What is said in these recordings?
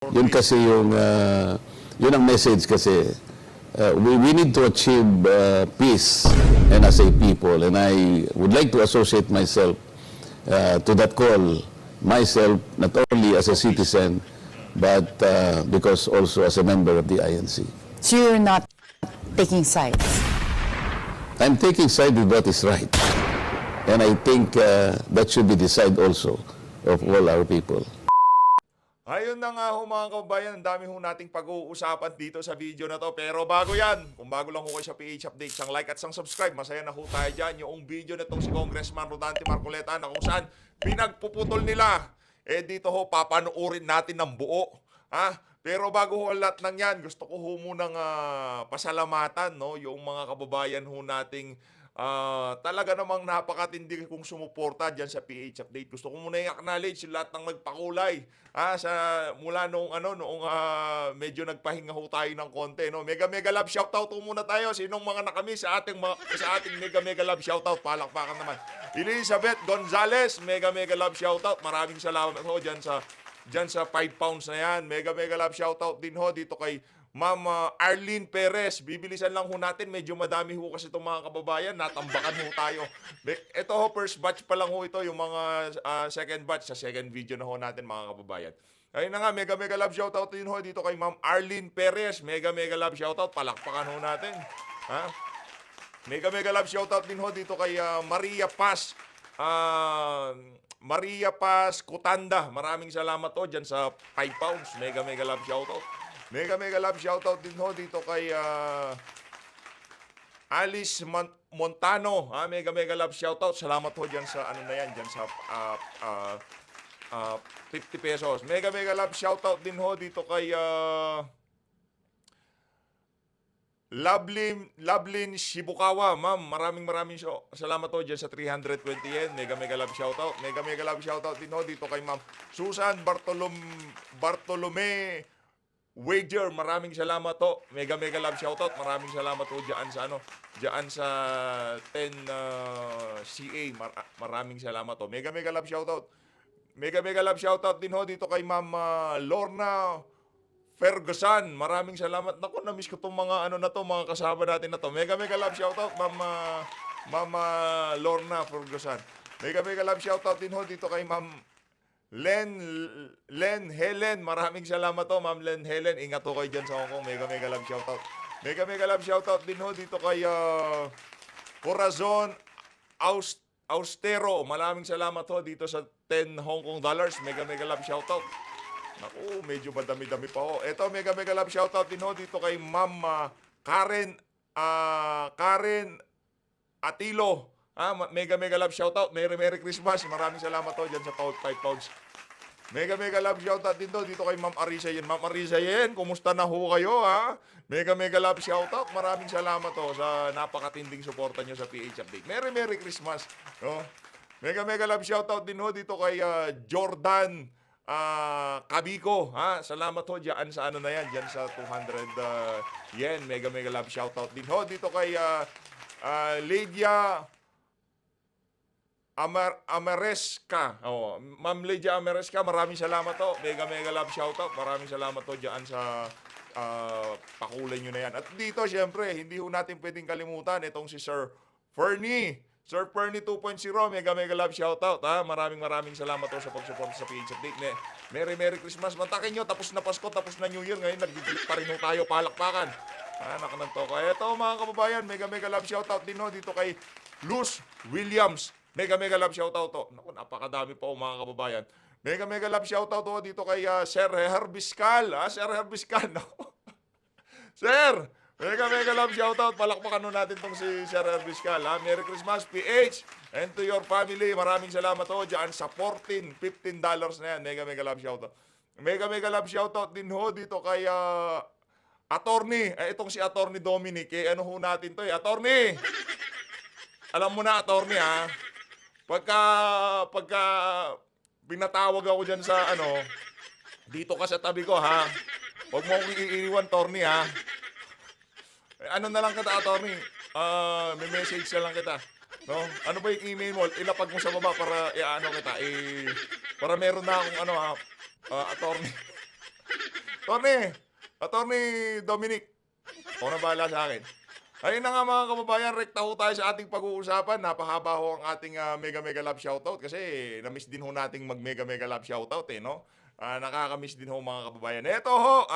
Yun kasi yun ang message kasi. We need to achieve peace and as a people. And I would like to associate myself to that call. Myself, not only as a citizen, but because also as a member of the INC. So you're not taking sides? I'm taking side with what is right. And I think that should be the side also of all our people. Ayun na nga ho mga kababayan, ang dami ho nating pag-uusapan dito sa video na to. Pero bago yan, kung bago lang ho kayo sa PH Update, sang like at sang subscribe, masaya na ho tayo dyan. Yung video na itong si Congressman Rodante Marcoleta na kung saan pinagpuputol nila. Dito ho, papanoorin natin ng buo. Pero bago ho lahat ng yan, gusto ko ho munang pasalamatan no, yung mga kababayan ho nating talaga namang napakatindi kung sumuporta dyan sa PH Update. Gusto ko muna i-acknowledge lahat ng nagpakulay mula noong medyo nagpahinga ho tayo ng konti, no. Mega love shoutout ho muna tayo. Sinong mga nakamiss sa ating mega love shoutout, palakpakan naman. Elizabeth Gonzalez, mega love shoutout. Maraming salamat ho dyan sa 5 pounds na yan. Mega love shoutout din ho dito kay Ma'am Arlene Perez. Bibilisan lang ho natin. Medyo madami ho kasi itong mga kababayan. Natambakan ho tayo. Ito ho, first batch pa lang ho ito. Yung mga second batch sa second video na ho natin mga kababayan. Ayun na nga, mega love shoutout din ho dito kay Ma'am Arlene Perez. Mega love shoutout. Palakpakan ho natin. Mega love shoutout din ho dito kay Maria Paz. Maria Paz Kutanda. Maraming salamat ho dyan sa 5 pounds. Mega love shoutout. Mega love shoutout din ho dito kay Alice Montano. Mega love shoutout. Salamat ho dyan sa dyan sa 50 pesos. Mega love shoutout din ho dito kay Lovelyn Shibukawa. Ma'am, maraming salamat ho dyan sa 320 yen. Mega love shoutout. Mega love shoutout din ho dito kay Ma'am Susan Bartolome Wager. Maraming salamat ho. Mega love shoutout. Maraming salamat ho dyan sa 10 CA. Maraming salamat ho. Mega love shoutout. Mega love shoutout din ho dito kay Ma'am Lorna Ferguson. Maraming salamat. Naku, na-miss ko itong mga mga kasama natin na to. Mega love shoutout, Ma'am Lorna Ferguson. Mega love shoutout din ho dito kay Ma'am Len Helen. Maraming salamat ho, Ma'am Len Helen. Ingat ho kayo dyan sa Hong Kong. Mega love shoutout. Mega love shoutout din ho dito kay Corazon Austero. Maraming salamat ho dito sa 10 Hong Kong dollars. Mega love shoutout. Naku, medyo madami-dami pa ho. Ito, mega love shoutout din ho dito kay Ma'am Karen Atilo. Mega love shoutout. Merry Christmas. Maraming salamat ho dyan sa 5 pounds. Mega love shoutout din dito kay Ma'am Arisa Yen. Ma'am Arisa Yen, kumusta na ho kayo Mega love shoutout. Maraming salamat ho sa napakatinding suporta nyo sa PH Update. Merry Christmas. No? Mega love shoutout din ho dito kay Jordan Kabiko. Salamat ho dyan sa dyan sa 200 yen. Mega love shoutout din ho dito kay Lydia Amaresca. Ma'am Lydia Amaresca, maraming salamat ho. Mega love shoutout. Maraming salamat ho dyan sa pakulay nyo na yan. At dito, syempre, hindi ho natin pwedeng kalimutan itong si Sir Fernie. Sir Fernie 2.0, mega love shoutout. Maraming salamat ho sa pagsuporta sa PH Update. Merry Christmas. Mantakin nyo, tapos na Pasko, tapos na New Year. Ngayon, nag-delete pa rin ho tayo, palakpakan. Nakananto ko. Ito mga kababayan, mega love shoutout din ho dito kay Luz Williams. Mega love shoutout ho. Naku, napakadami pa ho mga kababayan. Mega love shoutout ho dito kay Sir Herbiscal. Sir Herbiscal. Sir, mega love shoutout. Palakpakan ho natin tong si Sir Herbiscal. Merry Christmas, PH. And to your family, maraming salamat ho dyan sa $15 na yan. Mega love shoutout. Mega love shoutout din ho dito kay Attorney. Itong si Attorney Dominic. Ano ho natin to Attorney! Alam mo na, Attorney Pagka pinatawag ako dyan sa dito ka sa tabi ko Huwag mo akong iiwan, Attorney Ano na lang kita, Attorney? May message na lang kita. No? Ano ba yung email mo? Ilapag mo sa baba para kita. Para meron na akong Attorney. Attorney Dominic, ako na bahala sa akin. Ayun na nga mga kababayan, rekta ho tayo sa ating pag-uusapan. Napahaba ho ang ating mega love shoutout kasi na-miss din ho nating mag mega love shoutout no? Nakaka-miss din ho mga kababayan. Ito ho,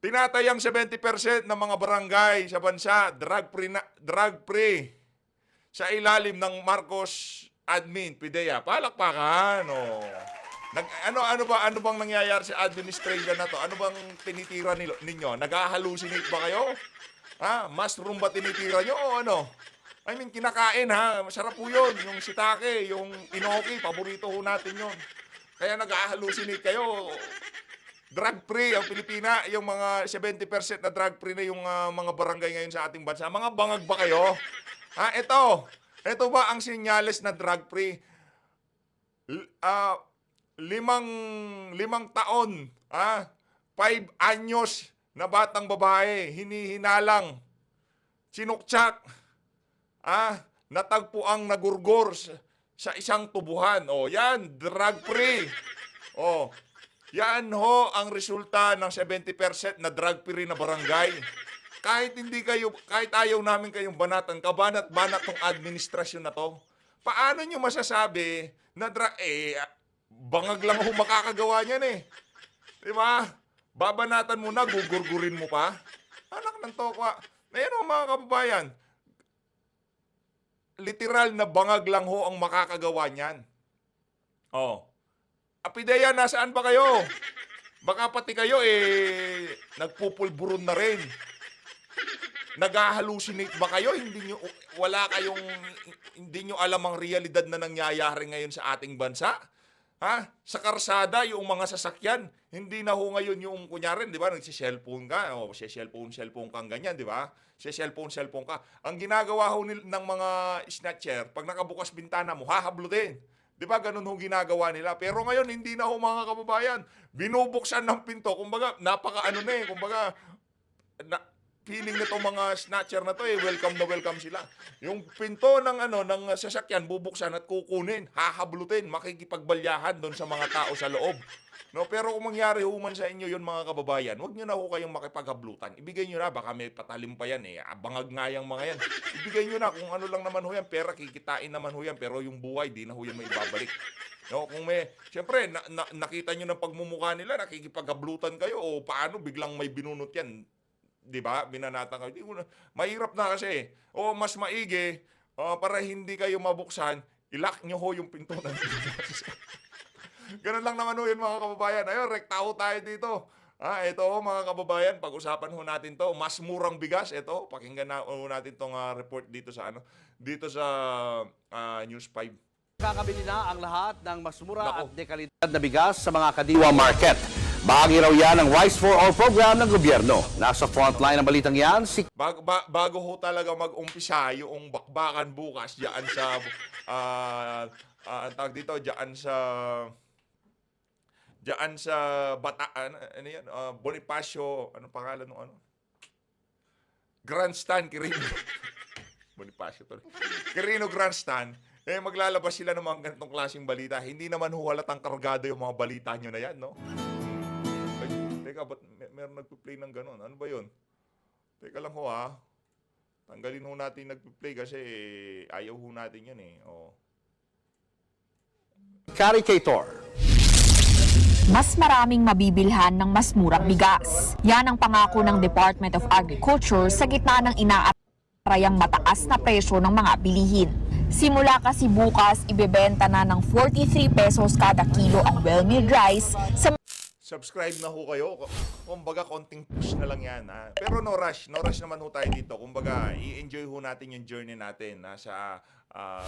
tinatayang 70% ng mga barangay sa bansa drug-free sa ilalim ng Marcos Admin PIDEA. Palakpakan, ano bang nangyayari sa administration na to? Ano bang tinitira ninyo? Nag-hallucinate ba kayo? Mushroom ba tinitira nyo o ano? I mean, kinakain masarap po yun. Yung shiitake, yung inoki, paborito ho natin yun. Kaya nag-hallucinate kayo. Drug-free ang Pilipina, yung mga 70% na drug-free na yung mga barangay ngayon sa ating bansa. Mga bangag ba kayo? Ito ba ang senyales na drug-free? Limang taon, 5 anyos na batang babae, hinihinalang, sinuksak, natagpuang nagurgor sa isang tubuhan. Yan, drug-free. Yan ho ang resulta ng 70% na drug-free na barangay. Kahit ayaw namin kayong banatan, kabanat-banat tong administrasyon na to. Paano nyo masasabi na bangag lang ho makakagawa niyan Di ba? Babanatan mo na, gugurgurin mo pa. Anak ng tokwa. Ayan ho mga kababayan. Literal na bangag lang ho ang makakagawa niyan. PIDEA, nasaan ba kayo? Baka pati kayo nagpupulburon na rin. Nag-hallucinate ba kayo? Hindi nyo alam ang realidad na nangyayari ngayon sa ating bansa? Sa karsada, yung mga sasakyan, hindi na ho ngayon yung kunyari, di ba, nagsi-cellphone ka, cellphone kang ganyan, di ba? Cellphone ka. Ang ginagawa ho ng mga snatcher, pag nakabukas bintana mo, hahablutin. Di ba, ganun ho ginagawa nila. Pero ngayon, hindi na ho mga kababayan. Binubuksan ng pinto. Kumbaga, feeling nito mga snatcher na to welcome na welcome sila. Yung pinto ng sasakyan bubuksan at kukunin, hahablutin, makikipagbalyahan doon sa mga tao sa loob. No, pero kung mangyari ho man sa inyo 'yon mga kababayan, wag niyo na ho kayong makipaghablutan. Ibigay niyo na, baka may patalim pa yan Bangag nga yang mga yan. Ibigay niyo na kung ano lang naman ho yan, pera kikitain naman ho yan, pero yung buhay di na ho yan maibabalik. No, kung siyempre nakita niyo ng pagmumukha nila, nakikipaghablutan kayo o paano biglang may binunot yan. Di ba? Binanatan kayo. Mahirap na kasi. Mas maigi, para hindi kayo mabuksan, ilock nyo ho yung pinto ng Ganun lang naman ho yun mga kababayan. Ayun, rekta ho tayo dito. Ito ho mga kababayan, pag-usapan ho natin to. Mas murang bigas. Ito, pakinggan na ho natin tong report dito sa News 5. Kakabili na ang lahat ng mas mura at dekalidad na bigas sa mga Kadiwa Market. Bahagi raw yan ng Rice for All program ng gobyerno. Nasa frontline ng balitang yan, si... Bago ho talaga mag-umpisa yung bakbakan bukas diyan sa tawag dito diyan sa Bonifacio, ano pangalan ng Grandstand Quirino. Bonifacio to. Quirino Grandstand. Maglalabas sila ng mga ganitong klaseng balita. Hindi naman ho halatang kargado yung mga balita nyo na yan, no? Teka, ba't meron nagpi-play ng gano'n? Ano ba yun? Teka lang ho Tanggalin ho natin nagpi-play kasi ayaw ho natin yun Caricator. Mas maraming mabibilhan ng mas murang bigas. Yan ang pangako ng Department of Agriculture sa gitna ng inaatrayang mataas na presyo ng mga bilihin. Simula kasi bukas, ibebenta na ng 43 pesos kada kilo ang well-milled rice sa subscribe na ho kayo. Kumbaga, konting push na lang yan. Pero no rush. No rush naman ho tayo dito. Kumbaga, i-enjoy ho natin yung journey natin sa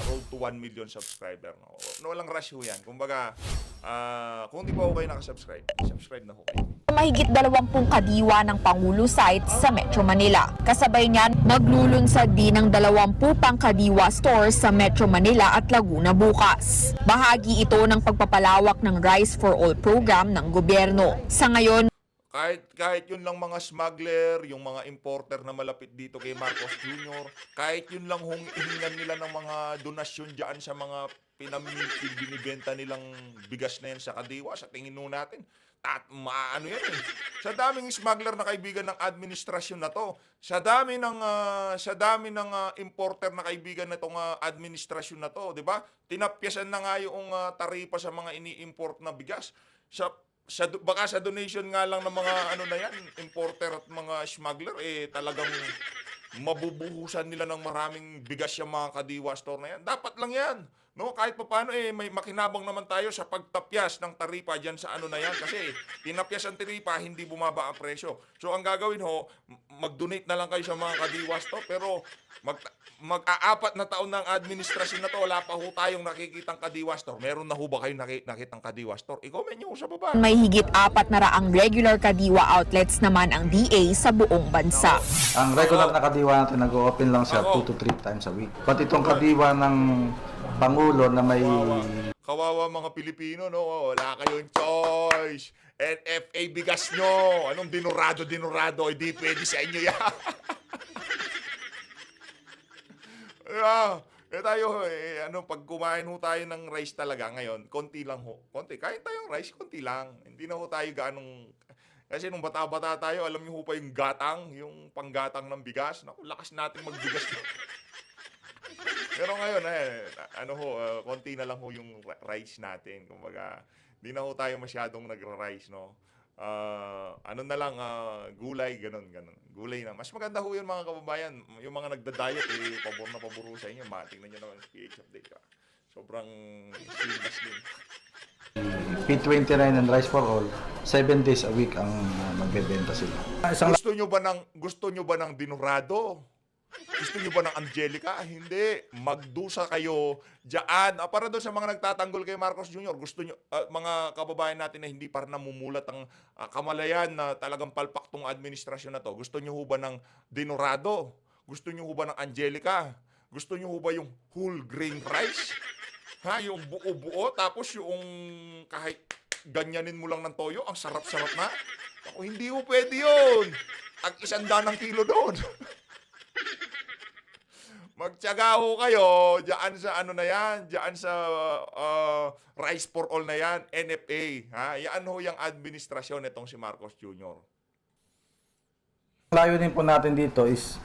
road to 1 million subscriber. No walang rush ho yan. Kumbaga, kung di pa ho kayo nakasubscribe, subscribe na ho kayo. mahigit 20 kadiwa ng Pangulo site sa Metro Manila. Kasabay niyan, maglulunsad din ng 20 pang kadiwa stores sa Metro Manila at Laguna bukas. Bahagi ito ng pagpapalawak ng Rice for All program ng gobyerno. Sa ngayon, kahit yun lang mga smuggler, yung mga importer na malapit dito kay Marcos Jr., kahit yun lang hihingan nila ng mga donasyon dyan sa mga binibenta nilang bigas na yan sa kadiwa, sa tingin nun natin, ano yan eh. Sa daming smuggler na kaibigan ng administrasyon na to, sa dami ng importer na kaibigan na tong administrasyon na to, 'di ba? Tinapyasan na nga yung taripa sa mga ini-import na bigas. Baka sa donation nga lang ng mga ano na yan, importer at mga smuggler, talagang mabubuhusan nila ng maraming bigas yung mga Kadiwa store na yan. Dapat lang yan. No, kahit papaano may makinabang naman tayo sa pagtapyas ng taripa diyan sa ano na yan kasi tinapyas ang taripa, hindi bumaba ang presyo. So ang gagawin ho, mag-donate na lang kayo sa mga Kadiwa store pero mag-aapat na taon ng administrasyon na to, wala pa ho tayong nakikitang Kadiwa store. Meron na ho ba kayong nakitang Kadiwa store? I-comment nyo sa baba. May higit 400 regular Kadiwa outlets naman ang DA sa buong bansa. Ang regular na Kadiwa natin nag-open lang siya 2 to 3 times a week. Pati itong Kadiwa ng Pangulo na may Kawawa mga Pilipino, no? Wala kayong choice. NFA bigas nyo. Anong dinurado? Hindi pwede sa inyo yan. Tayo, pag kumain ho tayo ng rice talaga ngayon, konti lang ho. Konti. Kain tayong rice, konti lang. Hindi na ho tayo ganong... Kasi nung bata-bata tayo, alam niyo ho pa yung gatang, yung panggatang ng bigas. Naku, lakas natin magbigas. Pero ngayon, konti na lang ho yung rice natin. Kumbaga, di na ho tayo masyadong nagra-rice, no? Gulay, ganun. Gulay na. Mas maganda ho yun, mga kababayan. Yung mga nagda-diet, pabor na pabor sa inyo. Tingnan nyo naman sa PH Update ka. Sobrang serious din. P29 and Rice for All, 7 days a week ang magbebenta sila. Gusto nyo ba ng dinurado? Gusto nyo ba ng Angelica? Hindi. Magdusa kayo dyan. Para doon sa mga nagtatanggol kay Marcos Jr., gusto nyo, mga kababayan natin na hindi para namumulat ang kamalayan na talagang palpak tong administrasyon na to. Gusto nyo ho ba ng dinurado? Gusto nyo ho ba ng Angelica? Gusto nyo ho ba yung whole grain rice? Yung buo-buo, tapos yung kahit ganyanin mo lang ng toyo, ang sarap-sarap na? Hindi ho pwede yun. Tag-100 kilo doon. Magtiyaga ho kayo diyan sa diyan sa Rice for All na yan, NFA. Yan ho yung administrasyon nitong si Marcos Jr. Layunin po natin dito is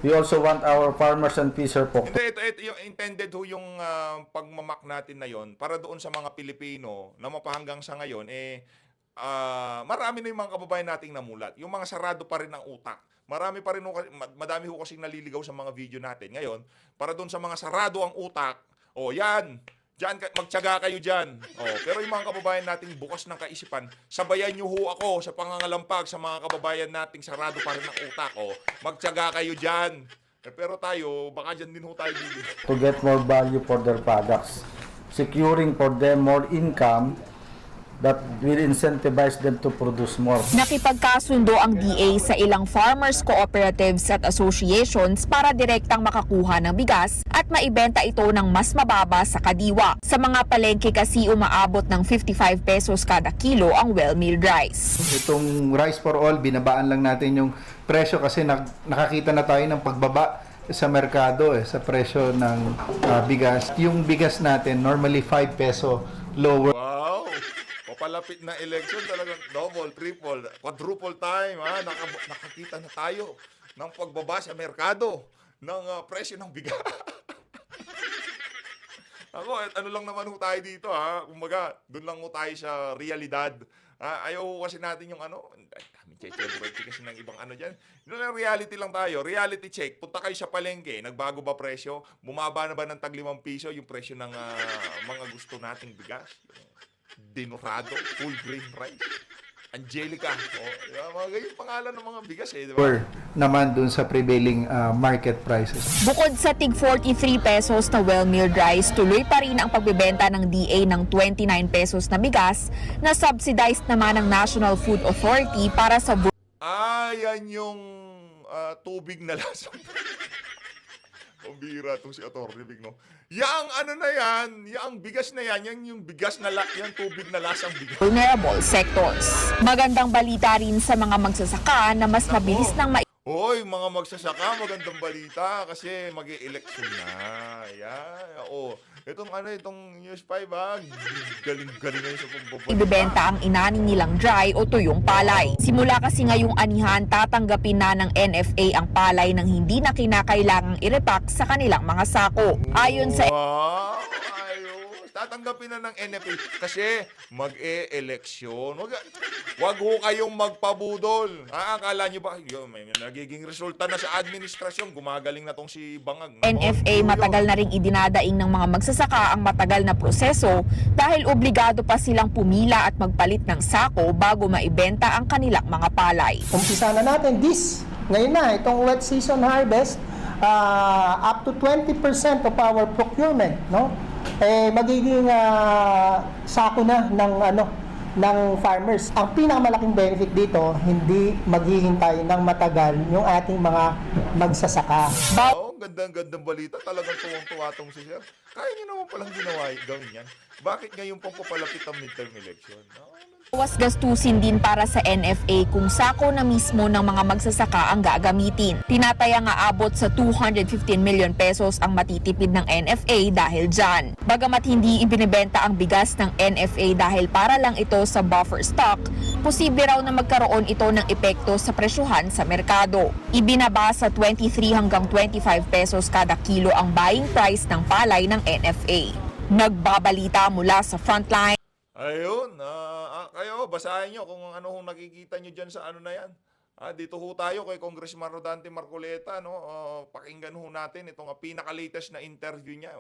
we also want our farmers and fisher folk. Hindi, ito yung intended ho yung pagmamak natin na yon para doon sa mga Pilipino na mapahanggang sa ngayon, marami na yung mga kababayan nating namulat. Yung mga sarado pa rin ang utak. Madami ho kasing naliligaw sa mga video natin. Ngayon, para doon sa mga sarado ang utak, yan, magtiyaga kayo dyan. Pero yung mga kababayan nating bukas ng kaisipan, sabayan nyo ho ako sa pangangalampag sa mga kababayan nating sarado pa rin ang utak. Magtiyaga kayo dyan. Pero tayo, baka dyan din ho tayo bibili. To get more value for their products, securing for them more income that will incentivize them to produce more. Nakipagkasundo ang DA sa ilang farmers cooperatives at associations para direktang makakuha ng bigas at maibenta ito ng mas mababa sa Kadiwa. Sa mga palengke kasi umaabot ng 55 pesos kada kilo ang well-milled rice. Itong Rice for All, binabaan lang natin yung presyo kasi nakakita na tayo ng pagbaba sa merkado sa presyo ng bigas. Yung bigas natin normally 5 peso lower. Wow! Papalapit na election talagang double, triple, quadruple time. Nakakita na tayo ng pagbaba sa merkado ng presyo ng bigas. Ano lang naman ho tayo dito Kumbaga, doon lang ho tayo sa realidad. Ayaw kasi natin yung daming check kasi ng ibang dyan. Reality lang tayo. Reality check. Punta kayo sa palengke. Nagbago ba presyo? Bumaba na ba ng tag 5 piso yung presyo ng mga gusto nating bigas? Dinurado, full grain rice, Angelica. Mga ganyan pangalan ng mga bigas diba? Or naman dun sa prevailing market prices. Bukod sa tig 43 pesos na well-milled rice, tuloy pa rin ang pagbebenta ng DA ng 29 pesos na bigas na subsidized naman ng National Food Authority para sa yan yung tubig na lasang. Pambira itong si Atty. Big, no? Yang yang bigas na yan yung bigas na yung tubig na lasang bigas. vulnerable sectors. Magandang balita rin sa mga magsasaka na mas mabilis nang Hoy, mga magsasaka, magandang balita kasi mag-e-election na. Itong News 5 ha. Galing ngayon sa pagbabalik. Ibebenta ang inaning nilang dry o tuyong palay. Simula kasi ngayong anihan, tatanggapin na ng NFA ang palay nang hindi na kinakailangang irepack sa kanilang mga sako. Ayon sa Wow, ayos. Tatanggapin na ng NFA kasi mag-e-eleksyon. Wag ho kayong magpabudol. Akala nyo ba, may nagiging resulta na sa administrasyon. Gumagaling na tong si Bangag. NFA, matagal na ring idinadaing ng mga magsasaka ang matagal na proseso dahil obligado pa silang pumila at magpalit ng sako bago maibenta ang kanilang mga palay. Umpisa na natin ngayon na, itong wet season harvest, up to 20% of our procurement, no? Magiging sako na ng farmers. Ang pinakamalaking benefit dito, hindi maghihintay ng matagal yung ating mga magsasaka. Gandang balita. Talagang tuwang-tuwa tong si Sir. Kaya nyo naman palang gawin yan. Bakit ngayon pang papalapit ang midterm election? Bawas gastusin din para sa NFA kung sako na mismo ng mga magsasaka ang gagamitin. Tinataya nga abot sa 215 million pesos ang matitipid ng NFA dahil dyan. Bagamat hindi ibinebenta ang bigas ng NFA dahil para lang ito sa buffer stock, posible raw na magkaroon ito ng epekto sa presyuhan sa merkado. Ibinaba sa 23 hanggang 25 pesos kada kilo ang buying price ng palay ng NFA. Nagbabalita mula sa Frontline. Ayun, kayo, basahin nyo kung ano hong nakikita nyo dyan sa ano na yan. Dito ho tayo kay Congressman Rodante Marcoleta, no? Pakinggan ho natin itong pinaka-latest na interview niya.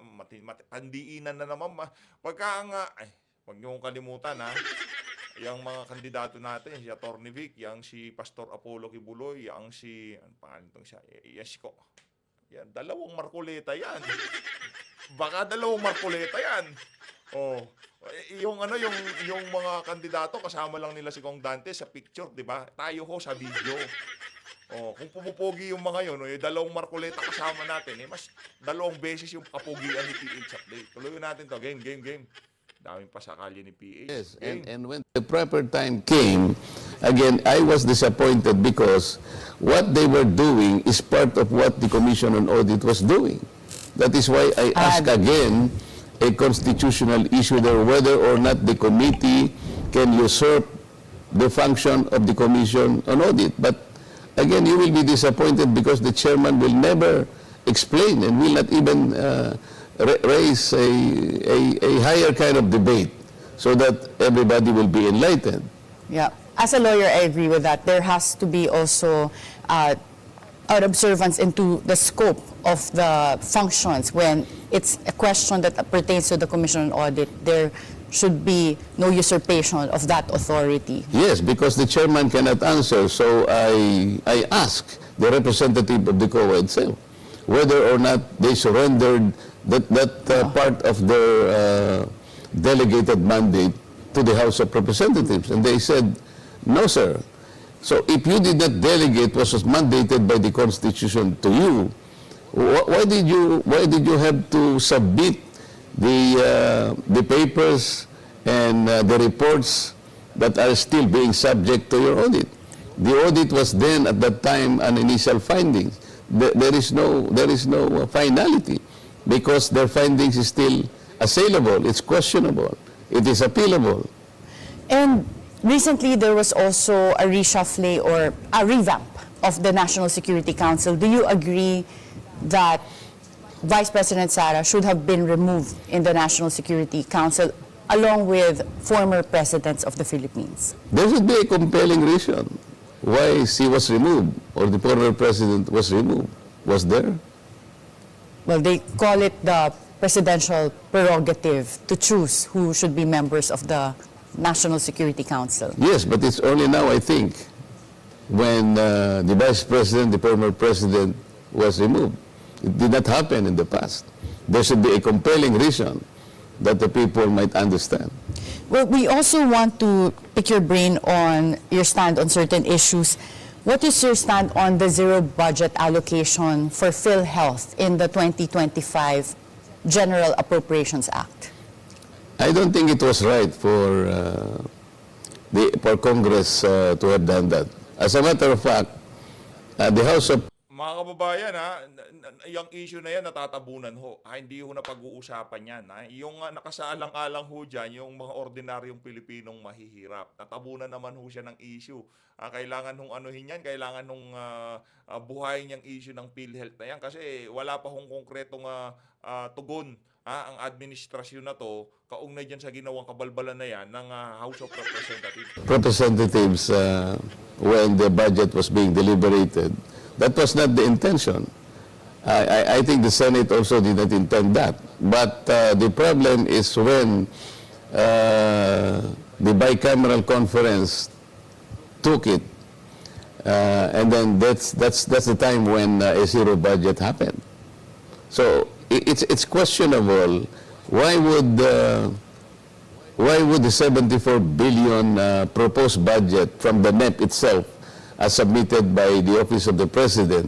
Pandiinan na naman. Huwag nyo kalimutan, ha? Yung mga kandidato natin, si Atty. Vic, yung si Pastor Apollo Kibuloy, yung si, ano pangalan itong siya? Yesko. Yan, dalawang Marcoleta yan. Baka dalawang Marcoleta yan. Yung mga kandidato kasama lang nila si Kong Dante sa picture, 'di ba? Tayo ho sa video. Kung pumupogi yung mga yon, yung dalawang Marcoleta kasama natin, mas dalawang beses yung kapugian ni PH Update. Tuloy natin 'to, game. Daming pasakali ni PH. Yes, and when the proper time came, again, I was disappointed because what they were doing is part of what the Commission on Audit was doing. That is why I ask again a constitutional issue there, whether or not the committee can usurp the function of the Commission on Audit. But again, you will be disappointed because the chairman will never explain and will not even raise a higher kind of debate so that everybody will be enlightened. Yeah. As a lawyer, I agree with that. There has to be also an observance into the scope of the functions. When it's a question that pertains to the Commission on Audit, there should be no usurpation of that authority. Yes, because the chairman cannot answer. So I ask the representative of the COA itself whether or not they surrendered that part of their delegated mandate to the House of Representatives. And they said, no, sir. So if you did not delegate what was mandated by the Constitution to you, why did you have to submit the papers and the reports that are still being subject to your audit? The audit was then at that time an initial findings. There is no finality because their findings is still assailable. It's questionable. It is appealable. And recently, there was also a reshuffle or a revamp of the National Security Council. Do you agree that Vice President Sara should have been removed in the National Security Council along with former presidents of the Philippines? There should be a compelling reason why she was removed or the former president was removed. Was there? Well, they call it the presidential prerogative to choose who should be members of the National Security Council. Yes, but it's only now, I think, when the vice president, the former president, was removed. It did not happen in the past. There should be a compelling reason that the people might understand. Well, we also want to pick your brain on your stand on certain issues. What is your stand on the zero budget allocation for PhilHealth in the 2025 General Appropriations Act? I don't think it was right for Congress to have done that. As a matter of fact, the House of Mga kababayan, yung issue na yan natatabunan ho. Hindi ho na pag-uusapan yan. Yung nakasaalang-alang ho dyan, yung mga ordinaryong Pilipinong mahihirap. Natabunan naman ho siya ng issue. Kailangan hong anuhin yan, kailangan hong buhayin yung issue ng PhilHealth na yan. Kasi wala pa hong konkretong tugon ang administrasyon na to kaugnay dyan sa ginawang kabalbalan na yan ng House of Representatives. Representatives, when the budget was being deliberated, that was not the intention. I think the Senate also did not intend that. But the problem is when the bicameral conference took it, and then that's the time when a zero budget happened. So it's questionable why would the 74 billion proposed budget from the NEP itself, as submitted by the Office of the President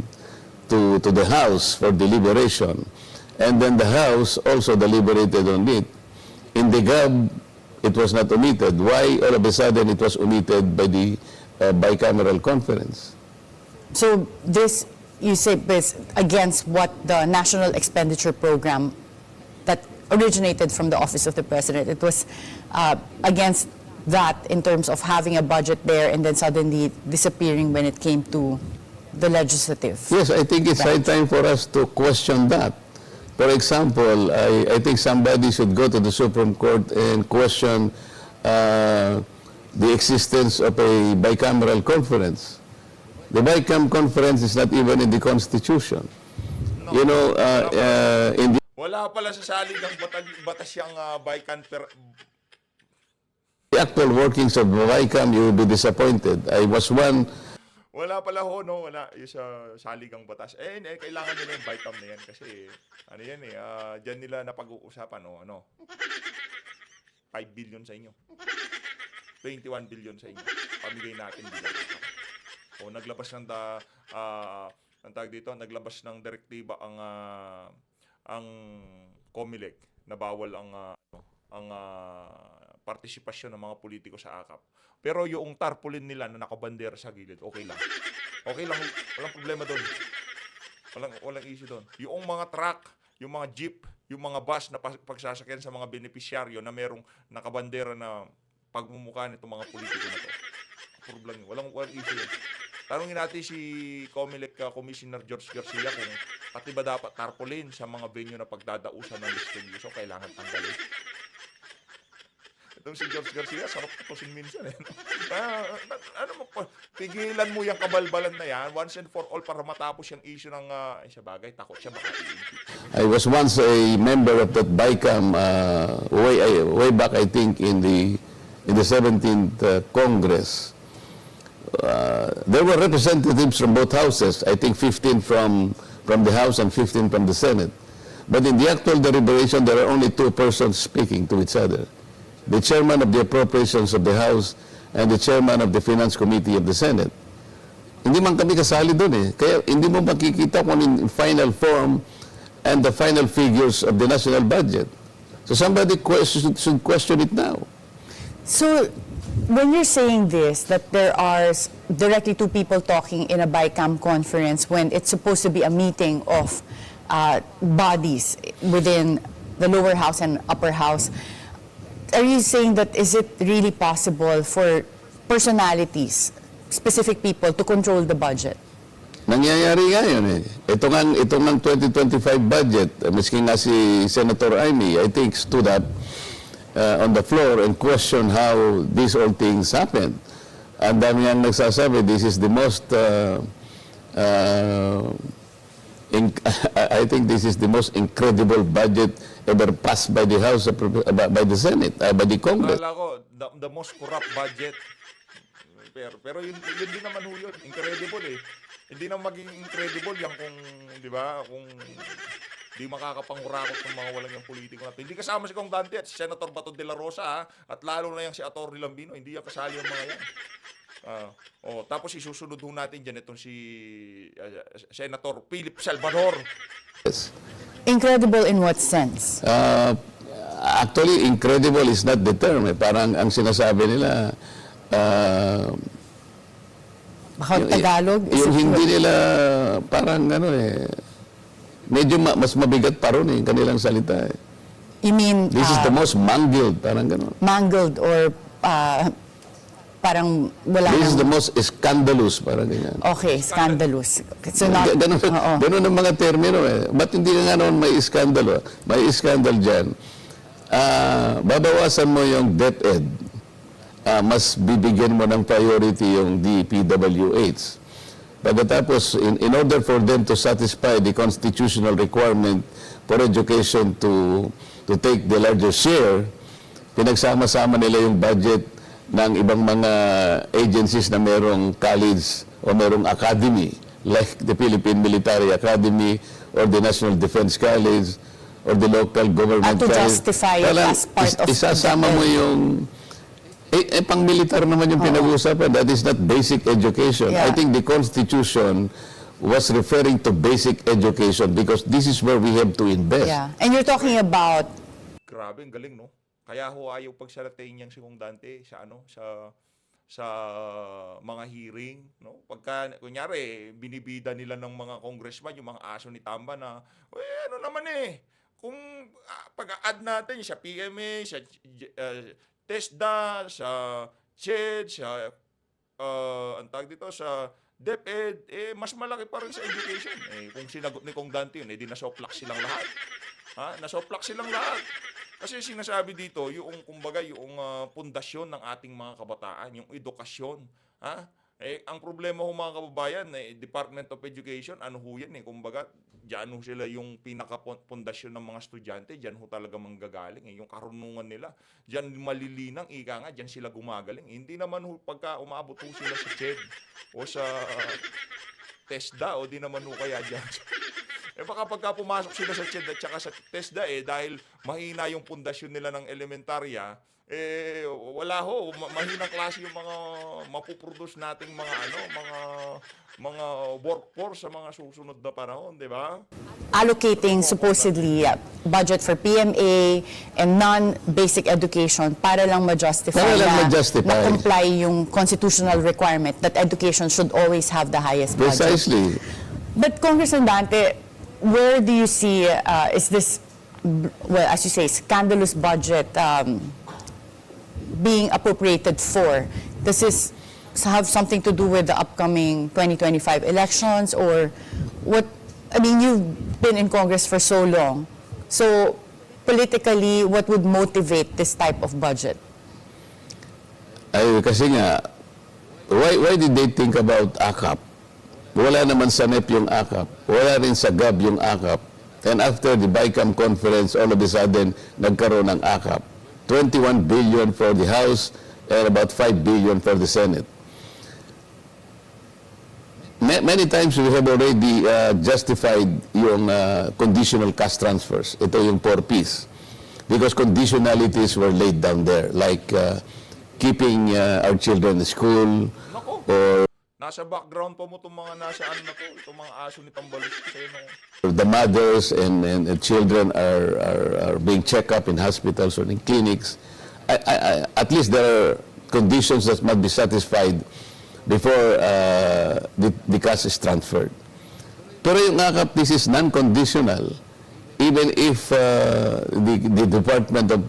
to the House for deliberation, and then the House also deliberated on it. In the GAB, it was not omitted. Why all of a sudden it was omitted by the bicameral conference? So this, you say, is against what the National Expenditure Program that originated from the Office of the President. It was against that in terms of having a budget there and then suddenly disappearing when it came to the legislative. Yes, I think it's high time for us to question that. For example, I think somebody should go to the Supreme Court and question the existence of a bicameral conference. The bicameral conference is not even in the Constitution. You know, in the Wala pala sa saligang batas yung actual workings of BICAM, you will be disappointed. I was one. Wala pala ho, no? Wala yung sa saligang batas. Kailangan nila yung BICAM na yan kasi ano yan dyan nila napag-uusapan, no? 5 billion sa inyo. 21 billion sa inyo. Pamigay natin bilang. O naglabas ng ang tawag dito, naglabas ng direktiba ang COMELEC na bawal ang partisipasyon ng mga politiko sa AKAP. Pero yung tarpaulin nila na nakabandera sa gilid, okay lang. Okay lang, walang problema doon. Walang issue doon. Yung mga truck, yung mga jeep, yung mga bus na pagsasakyan sa mga benepisyaryo na merong nakabandera na pagmumukha nitong mga politiko na to. Problema, walang issue yun. Tanungin natin si COMELEC Commissioner George Garcia kung pati ba dapat tarpaulin sa mga venue na pagdadausan ng distribution, kailangan tanggalin. Itong si George Garcia, sarap tutusin minsan. Pigilan mo yung kabalbalan na yan, once and for all, para matapos yung issue ng, sa bagay, takot siya baka i-impeach. I was once a member of that BICAM way back, I think, in the 17th Congress. There were representatives from both houses, I think 15 from the House and 15 from the Senate. But in the actual deliberation, there are only two persons speaking to each other. The chairman of the Appropriations of the House and the chairman of the Finance Committee of the Senate. Hindi man kami kasali doon eh. Kaya hindi mo makikita kung in final form and the final figures of the national budget. So somebody should question it now. So when you're saying this, that there are directly two people talking in a BICAM conference when it's supposed to be a meeting of bodies within the lower house and upper house, are you saying that is it really possible for personalities, specific people, to control the budget? Nangyayari nga yun eh. Ito nga 2025 budget, miski nga si Senator Amy, I think stood up on the floor and questioned how these all things happened. Ang dami niyang nagsasabi, this is the most, I think this is the most incredible budget ever passed by the House, by the Senate, by the Congress. Akala ko, the most corrupt budget. Pero yun din naman ho yun. Incredible eh. Hindi na maging incredible yan kung, di ba, kung di makakapangurakot ng mga walang yung politiko natin. Hindi kasama si Kong Dante at si Senator Bato de la Rosa, at lalo na yung si Atty. Lambino, hindi yan kasali yung mga yan. Tapos isusunod ho natin dyan itong si Senator Philip Salvador. Yes. Incredible in what sense? Actually, incredible is not the term. Eh. Parang ang sinasabi nila, How Tagalog? Is Yung it hindi nila parang ano medyo mas mabigat pa ron kanilang salita eh. You mean This is the most mangled, parang gano'n. mangled or parang wala This is nang- the most scandalous, parang ganyan. Okay, scandalous. So not, Ganun, oo. ganun ang mga termino eh. Ba't hindi nga noon may iskandalo? May iskandal dyan. Babawasan mo yung DepEd. Mas bibigyan mo ng priority yung DPWH. Pagkatapos, in order for them to satisfy the constitutional requirement for education to take the larger share, pinagsama-sama nila yung budget ng ibang mga agencies na merong college o merong academy, like the Philippine Military Academy or the National Defense College or the local government To college. justify it Parang as part of isasama mo yung pang-militar naman yung pinag-uusapan. That is not basic education. Yeah. I think the Constitution was referring to basic education because this is where we have to invest. Yeah. And you're talking about Grabe, ang galing, no? Kaya ho ayaw pagsalatain niyang si Kong Dante sa sa mga hearing, no? Pagka kunyari binibida nila ng mga congressman yung mga aso ni Tamba na, ano naman kung pag-add natin sa PMA, sa TESDA, sa CHED, sa ang tawag dito sa DepEd, mas malaki pa rin sa education. Kung sinagot ni Kong Dante yun, di nasoplak silang lahat. Nasoplak silang lahat. Kasi sinasabi dito, yung kumbaga, yung pundasyon ng ating mga kabataan, yung edukasyon. Ang problema ho mga kababayan, Department of Education, ano ho yan kumbaga, dyan ho sila yung pinaka-pundasyon ng mga estudyante, dyan ho talaga manggagaling, yung karunungan nila. Dyan malilinang, ika nga, dyan sila gumagaling. Hindi naman ho pagka umabot ho sila sa CHED o sa TESDA o di naman ho kaya dyan. Baka pagka pumasok sila sa CHED at saka sa TESDA mahina yung pundasyon nila ng elementarya, wala ho, mahinang klase yung mga mapuproduce nating mga workforce sa mga susunod na panahon, di ba? allocating supposedly budget for PMA and non-basic education para lang ma-justify Para lang na ma-justify. comply yung constitutional requirement that education should always have the highest budget. Precisely. But Congressman Dante, where do you see is this, well, as you say, scandalous budget being appropriated for? Does this have something to do with the upcoming 2025 elections, or what? I mean, you've been in Congress for so long. So politically, what would motivate this type of budget? Ay, kasi nga, why did they think about AKAP? Wala naman sa NEP yung AKAP. Wala rin sa GAB yung AKAP. And after the BICAM conference, all of a sudden, nagkaroon ng AKAP. 21 billion for the House and about 5 billion for the Senate. Many times we have already justified yung conditional cash transfers. Ito yung 4Ps. Because conditionalities were laid down there, like keeping our children in school, Nako, or nasa background pa mo itong mga nasaan na to, itong mga aso ni Tambalos. the mothers and children are being checked up in hospitals or in clinics. At least there are conditions that must be satisfied before the cash is transferred. Pero yung AKAP, this is non-conditional. Even if the Department of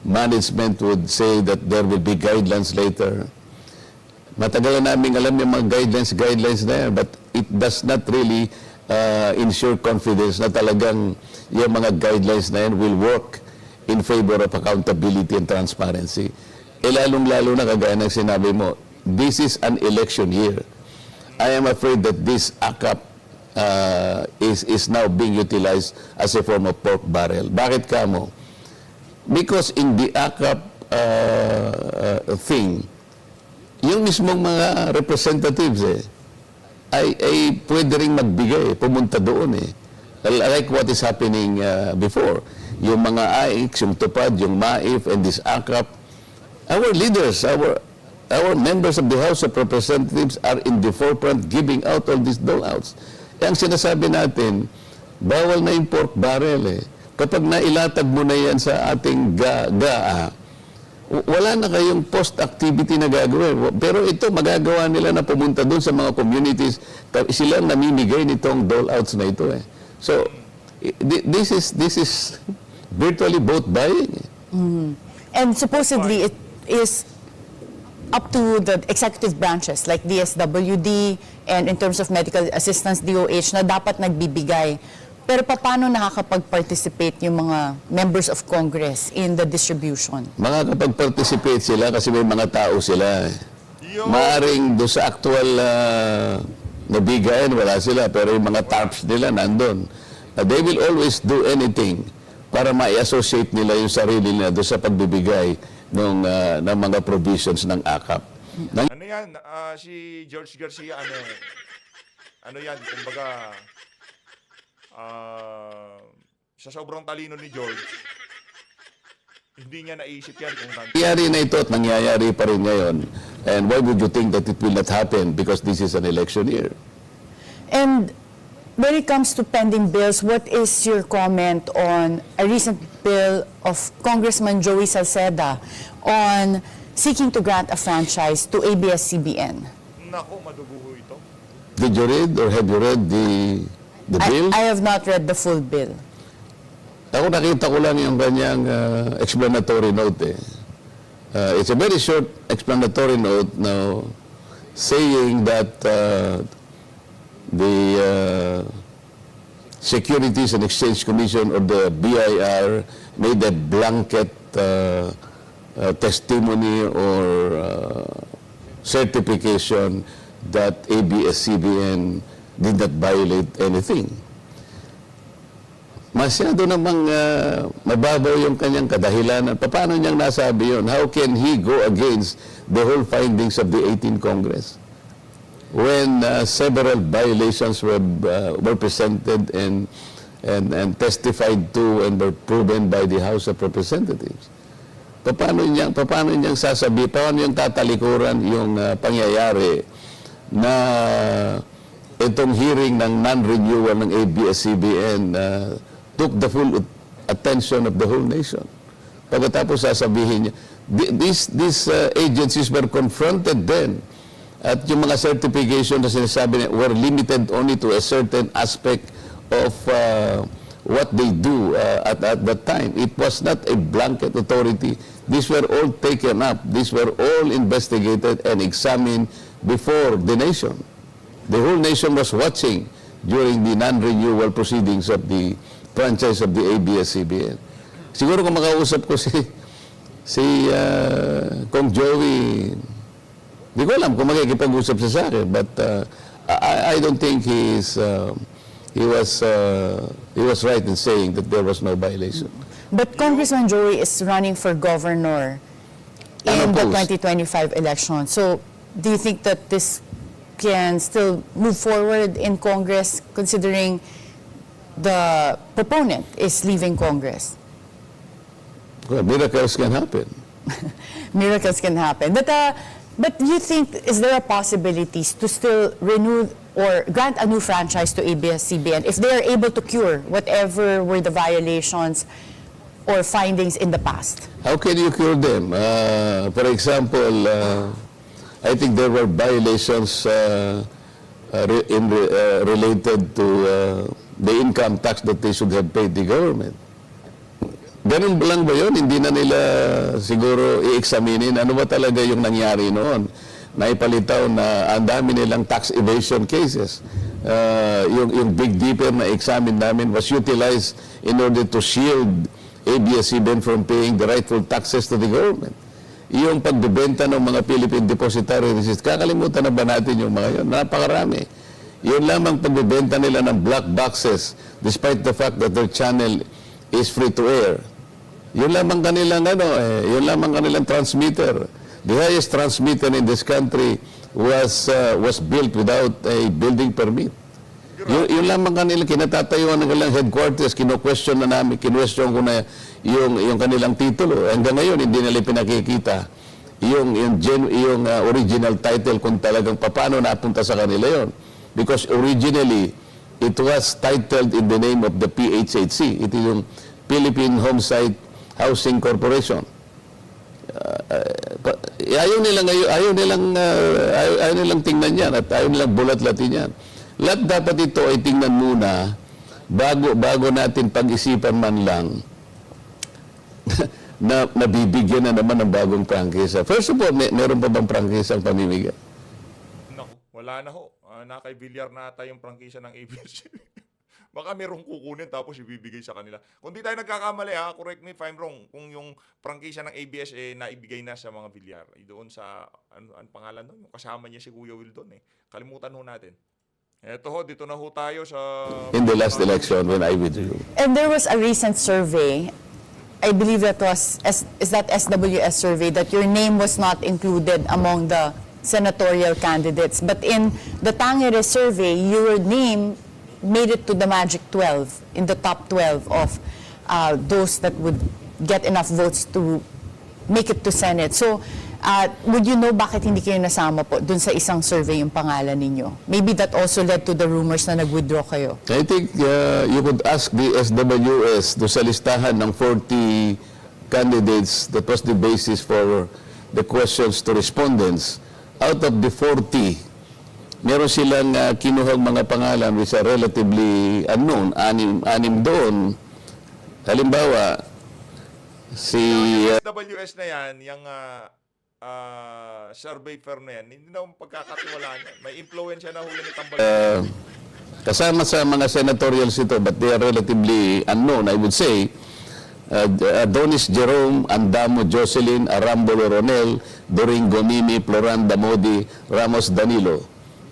Management would say that there will be guidelines later. Matagal na namin alam yung mga guidelines na yan, but it does not really ensure confidence na talagang yung mga guidelines na yan will work in favor of accountability and transparency. Lalong-lalo na kagaya ng sinabi mo, this is an election year. I am afraid that this AKAP is now being utilized as a form of pork barrel. Bakit kamo? Because in the AKAP thing, yung mismong mga representatives ay pwede rin magbigay, pumunta doon Like what is happening before. Yung mga AIX, yung TUPAD, yung MAIF, and this AKAP, our leaders, our members of the House of Representatives are in the forefront giving out all these doleouts. Ang sinasabi natin, bawal na yung pork barrel Kapag nailatag mo na yan sa ating GAA, wala na kayong post-activity na gagawin. Pero ito, magagawa nila na pumunta doon sa mga communities. Sila namimigay nitong dole-outs na ito eh. So, this is virtually vote buying. And supposedly, it is up to the executive branches like DSWD and in terms of medical assistance, DOH, na dapat nagbibigay. Pero paano nakakapag-participate yung mga members of Congress in the distribution? Makakapag-participate sila kasi may mga tao sila. Maaring doon sa actual nabigayan, wala sila. Pero yung mga tarps nila nandun. They will always do anything para ma-associate nila yung sarili nila doon sa pagbibigay ng mga provisions ng AKAP. Ano yan? Si George Garcia, ano yan? Kumbaga, sa sobrang talino ni George, hindi niya naisip yan kung Nangyayari na ito at nangyayari pa rin ngayon. And why would you think that it will not happen? Because this is an election year. And when it comes to pending bills, what is your comment on a recent bill of Congressman Joey Salceda on seeking to grant a franchise to ABS-CBN? Nako, maduguho ito. Did you read or have you read the bill? I have not read the full bill. Ako nakita ko lang yung kanyang explanatory note eh. It's a very short explanatory note now saying that the Securities and Exchange Commission or the BIR made a blanket testimony or certification that ABS-CBN did not violate anything. Masyado namang mababaw yung kanyang kadahilanan. Paano niyang nasabi yun? How can he go against the whole findings of the 18th Congress when several violations were presented and testified to and were proven by the House of Representatives? Paano niyang sasabi, paano niyang tatalikuran yung pangyayari na itong hearing ng non-renewal ng ABS-CBN took the full attention of the whole nation. Pagkatapos sasabihin niya, these agencies were confronted then at yung mga certification na sinasabi niya were limited only to a certain aspect of what they do at that time. It was not a blanket authority. These were all taken up. These were all investigated and examined before the nation. The whole nation was watching during the non-renewal proceedings of the franchise of the ABS-CBN. Siguro kung makausap ko si Kong Joey, di ko alam kung makikipag-usap siya sa akin, but I don't think he was right in saying that there was no violation. But Congressman Joey is running for governor in the Unopposed. 2025 election. So, do you think that this can still move forward in Congress considering the proponent is leaving Congress? Well, miracles can happen. Miracles can happen. But do you think, is there a possibilities to still renew or grant a new franchise to ABS-CBN if they are able to cure whatever were the violations or findings in the past? How can you cure them? For example, I think there were violations related to the income tax that they should have paid the government. Ganun lang ba yun? Hindi na nila siguro i-examinin ano ba talaga yung nangyari noon. Naipalitaw na ang dami nilang tax evasion cases. Yung Big Dipper na examine namin was utilized in order to shield ABS-CBN from paying the rightful taxes to the government. Yung pagbebenta ng mga Philippine Depositary Receipts, kakalimutan na ba natin yung mga yun? Napakarami. Yun lamang pagbebenta nila ng black boxes despite the fact that their channel is free to air. Yun lamang kanilang yun lamang kanilang transmitter. The highest transmitter in this country was built without a building permit. Yun lamang kanilang kinatatayuan ng kanilang headquarters, kino-question na namin, kino-question ko na yung kanilang titulo. Hanggang ngayon hindi nila pinakikita yung original title kung talagang paano napunta sa kanila yon. Because originally it was titled in the name of the PHHC. Ito yung Philippine Homesite Housing Corporation. ayaw nilang tingnan yan at ayaw nilang bulat-latin yan. Lahat dapat ito ay tingnan muna bago natin pag-isipan man lang na nabibigyan na naman ng bagong prangkisa. First of all, meron pa bang prangkisa ang pamimigay? Naku, wala na ho. Nakay Villar na ata yung prangkisa ng ABS. Baka merong kukunin tapos ibibigay sa kanila. Kung di tayo nagkakamali correct me if I'm wrong, kung yung prangkisa ng ABS naibigay na sa mga Villar, doon sa, ano pangalan doon? Yung kasama niya si Kuya Will doon Kalimutan ho natin. Eto ho, dito na ho tayo sa... In the last election when I withdrew. And there was a recent survey, I believe that was, is that SWS survey, that your name was not included among the senatorial candidates. But in the Tangere survey, your name made it to the magic 12, in the top 12 of those that would get enough votes to make it to Senate. So, would you know bakit hindi kayo nasama po dun sa isang survey yung pangalan ninyo? Maybe that also led to the rumors na nag-withdraw kayo. I think you could ask the SWS do sa listahan ng 40 candidates that was the basis for the questions to respondents. Out of the 40, meron silang kinuhang mga pangalan which are relatively unknown, anim doon. Halimbawa, si... SWS na yan, yung survey firm na yan, hindi na pagkakatiwalaan yan. May influensya na huli ni Tambal. kasama sa mga senatorials ito, but they are relatively unknown, I would say. Adonis Jerome, Andamo Jocelyn, Arambolo Ronel, Doringo Mimi, Floranda Modi, Ramos Danilo.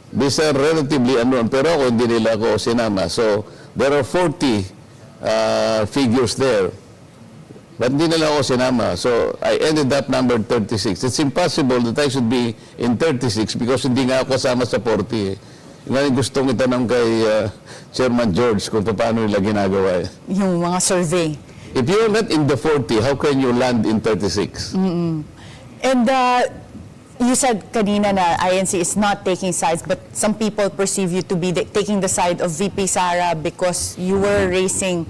These are relatively unknown, pero ako hindi nila ako sinama. So, there are 40 figures there. But hindi nila ako sinama. So, I ended up number 36. It's impossible that I should be in 36 because hindi nga ako kasama sa 40. Ngayon gustong itanong kay Chairman George kung paano nila ginagawa. Yung mga survey. If you're not in the 40, how can you land in 36? And you said kanina na INC is not taking sides, but some people perceive you to be taking the side of VP Sara because you were raising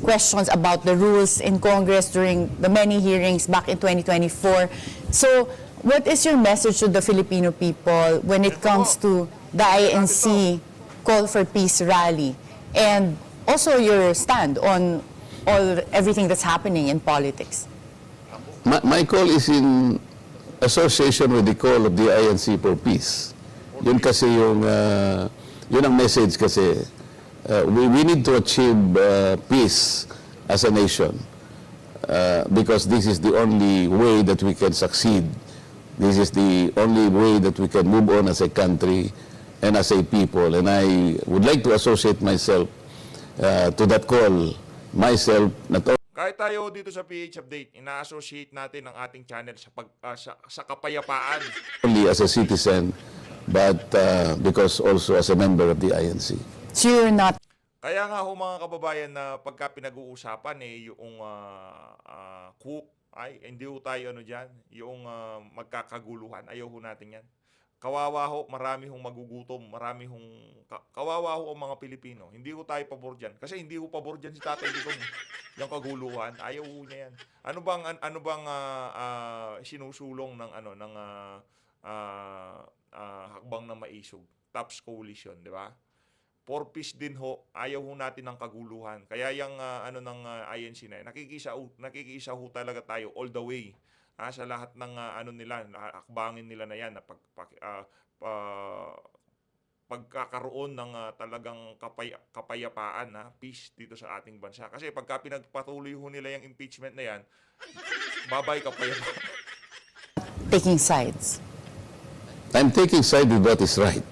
questions about the rules in Congress during the many hearings back in 2024. So, what is your message to the Filipino people when it comes to the INC Call for Peace rally? And also your stand on everything that's happening in politics? My call is in association with the call of the INC for Peace. Yun kasi yun ang message kasi. We need to achieve peace as a nation because this is the only way that we can succeed. This is the only way that we can move on as a country and as a people. And I would like to associate myself to that call, myself, not only Kahit tayo dito sa PH Update, ina-associate natin ang ating channel sa kapayapaan. as a citizen, but because also as a member of the INC. So you're not Kaya nga ho mga kababayan na pagka pinag-uusapan yung hindi ho tayo dyan, yung magkakaguluhan, ayaw ho natin yan. Kawawa ho, marami hong magugutom, kawawa ho ang mga Pilipino. Hindi ho tayo pabor dyan. Kasi hindi ho pabor dyan si Tatay Digong. Yung kaguluhan, ayaw ho niya yan. Ano bang sinusulong ng hakbang na maisog? TAPS Coalition, di ba? For peace din ho, ayaw ho natin ng kaguluhan. Kaya yung INC na yan, nakikisa ho talaga tayo all the way. Sa lahat ng nila, akbangin nila na yan, na pagkakaroon ng talagang kapayapaan, peace dito sa ating bansa. Kasi pagka pinagpatuloy ho nila yung impeachment na yan, babay kapayapaan. taking sides. I'm taking side with what is right.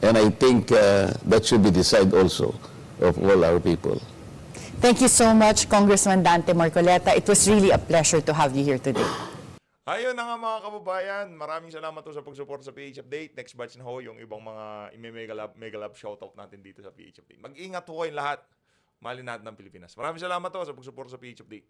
And I think that should be the side also of all our people. Thank you so much, Congressman Dante Marcoleta. It was really a pleasure to have you here today. Ayun na nga mga kababayan, maraming salamat po sa pagsuporta sa PH Update. Next batch na ho yung ibang mga mega love shoutout natin dito sa PH Update. Mag-ingat ho kayong lahat. Mahalin natin ng Pilipinas. Maraming salamat po sa pagsuporta sa PH Update.